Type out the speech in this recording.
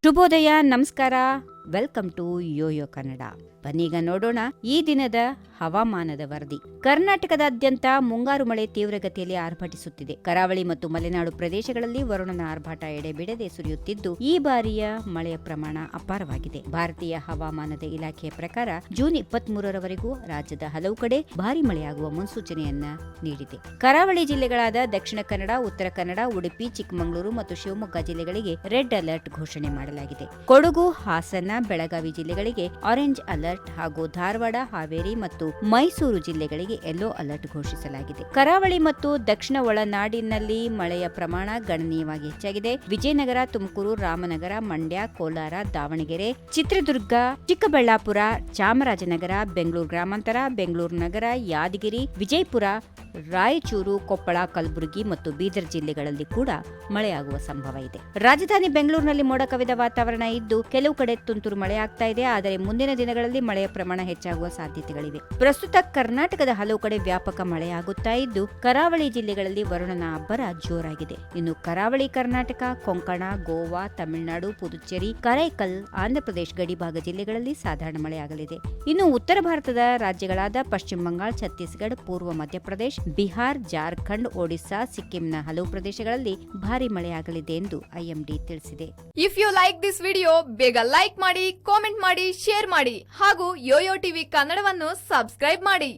ಶುಭೋದಯ, ನಮಸ್ಕಾರ, welcome to Yoyo Kannada. ಬನ್ನೀಗ ನೋಡೋಣ ಈ ದಿನದ ಹವಾಮಾನದ ವರದಿ. ಕರ್ನಾಟಕದಾದ್ಯಂತ ಮುಂಗಾರು ಮಳೆ ತೀವ್ರಗತಿಯಲ್ಲಿ ಆರ್ಭಟಿಸುತ್ತಿದೆ. ಕರಾವಳಿ ಮತ್ತು ಮಲೆನಾಡು ಪ್ರದೇಶಗಳಲ್ಲಿ ವರುಣನ ಆರ್ಭಟ ಎಡೆಬಿಡದೆ ಸುರಿಯುತ್ತಿದ್ದು, ಈ ಬಾರಿಯ ಮಳೆಯ ಪ್ರಮಾಣ ಅಪಾರವಾಗಿದೆ. ಭಾರತೀಯ ಹವಾಮಾನದ ಇಲಾಖೆಯ ಪ್ರಕಾರ ಜೂನ್ 23ರವರೆಗೂ ರಾಜ್ಯದ ಹಲವು ಕಡೆ ಭಾರಿ ಮಳೆಯಾಗುವ ಮುನ್ಸೂಚನೆಯನ್ನ ನೀಡಿದೆ. ಕರಾವಳಿ ಜಿಲ್ಲೆಗಳಾದ ದಕ್ಷಿಣ ಕನ್ನಡ, ಉತ್ತರ ಕನ್ನಡ, ಉಡುಪಿ, ಚಿಕ್ಕಮಗಳೂರು ಮತ್ತು ಶಿವಮೊಗ್ಗ ಜಿಲ್ಲೆಗಳಿಗೆ ರೆಡ್ ಅಲರ್ಟ್ ಘೋಷಣೆ ಮಾಡಲಾಗಿದೆ. ಕೊಡಗು, ಹಾಸನ, ಬೆಳಗಾವಿ ಜಿಲ್ಲೆಗಳಿಗೆ ಆರೆಂಜ್ ಅಲರ್ಟ್ ಹಾಗೂ ಧಾರವಾಡ, ಹಾವೇರಿ ಮತ್ತು ಮೈಸೂರು ಜಿಲ್ಲೆಗಳಿಗೆ ಯೆಲ್ಲೋ ಅಲರ್ಟ್ ಘೋಷಿಸಲಾಗಿದೆ. ಕರಾವಳಿ ಮತ್ತು ದಕ್ಷಿಣ ಒಳನಾಡಿನಲ್ಲಿ ಮಳೆಯ ಪ್ರಮಾಣ ಗಣನೀಯವಾಗಿ ಹೆಚ್ಚಾಗಿದೆ. ವಿಜಯನಗರ, ತುಮಕೂರು, ರಾಮನಗರ, ಮಂಡ್ಯ, ಕೋಲಾರ, ದಾವಣಗೆರೆ, ಚಿತ್ರದುರ್ಗ, ಚಿಕ್ಕಬಳ್ಳಾಪುರ, ಚಾಮರಾಜನಗರ, ಬೆಂಗಳೂರು ಗ್ರಾಮಾಂತರ, ಬೆಂಗಳೂರು ನಗರ, ಯಾದಗಿರಿ, ವಿಜಯಪುರ, ರಾಯಚೂರು, ಕೊಪ್ಪಳ, ಕಲಬುರಗಿ ಮತ್ತು ಬೀದರ್ ಜಿಲ್ಲೆಗಳಲ್ಲಿ ಕೂಡ ಮಳೆಯಾಗುವ ಸಂಭವ ಇದೆ. ರಾಜಧಾನಿ ಬೆಂಗಳೂರಿನಲ್ಲಿ ಮೋಡ ಕವಿದ ವಾತಾವರಣ ಇದ್ದು, ಕೆಲವು ಕಡೆ ತುಂತುರು ಮಳೆಯಾಗ್ತಾ ಇದೆ. ಆದರೆ ಮುಂದಿನ ದಿನಗಳಲ್ಲಿ ಮಳೆಯ ಪ್ರಮಾಣ ಹೆಚ್ಚಾಗುವ ಸಾಧ್ಯತೆಗಳಿವೆ. ಪ್ರಸ್ತುತ ಕರ್ನಾಟಕದ ಹಲವು ಕಡೆ ವ್ಯಾಪಕ ಮಳೆಯಾಗುತ್ತಾ ಇದ್ದು, ಕರಾವಳಿ ಜಿಲ್ಲೆಗಳಲ್ಲಿ ವರುಣನ ಅಬ್ಬರ ಜೋರಾಗಿದೆ. ಇನ್ನು ಕರಾವಳಿ ಕರ್ನಾಟಕ, ಕೊಂಕಣ, ಗೋವಾ, ತಮಿಳುನಾಡು, ಪುದುಚೇರಿ, ಕರೈಕಲ್, ಆಂಧ್ರಪ್ರದೇಶ ಗಡಿಭಾಗ ಜಿಲ್ಲೆಗಳಲ್ಲಿ ಸಾಧಾರಣ ಮಳೆಯಾಗಲಿದೆ. ಇನ್ನು ಉತ್ತರ ಭಾರತದ ರಾಜ್ಯಗಳಾದ ಪಶ್ಚಿಮ ಬಂಗಾಳ, ಛತ್ತೀಸ್ಗಢ, ಪೂರ್ವ ಮಧ್ಯಪ್ರದೇಶ, ಬಿಹಾರ್, ಜಾರ್ಖಂಡ್, ಒಡಿಶಾ, ಸಿಕ್ಕಿಂನ ಹಲವು ಪ್ರದೇಶಗಳಲ್ಲಿ ಭಾರಿ ಮಳೆಯಾಗಲಿದೆ ಎಂದು ಐಎಂಡಿ ತಿಳಿಸಿದೆ. If you like this video, ಬೇಗ ಲೈಕ್ ಮಾಡಿ, ಕಾಮೆಂಟ್ ಮಾಡಿ, ಶೇರ್ ಮಾಡಿ ಹಾಗೂ ಯೋಯೋ ಟಿವಿ ಕನ್ನಡವನ್ನು ಸಬ್ಸ್ಕ್ರೈಬ್ ಮಾಡಿ.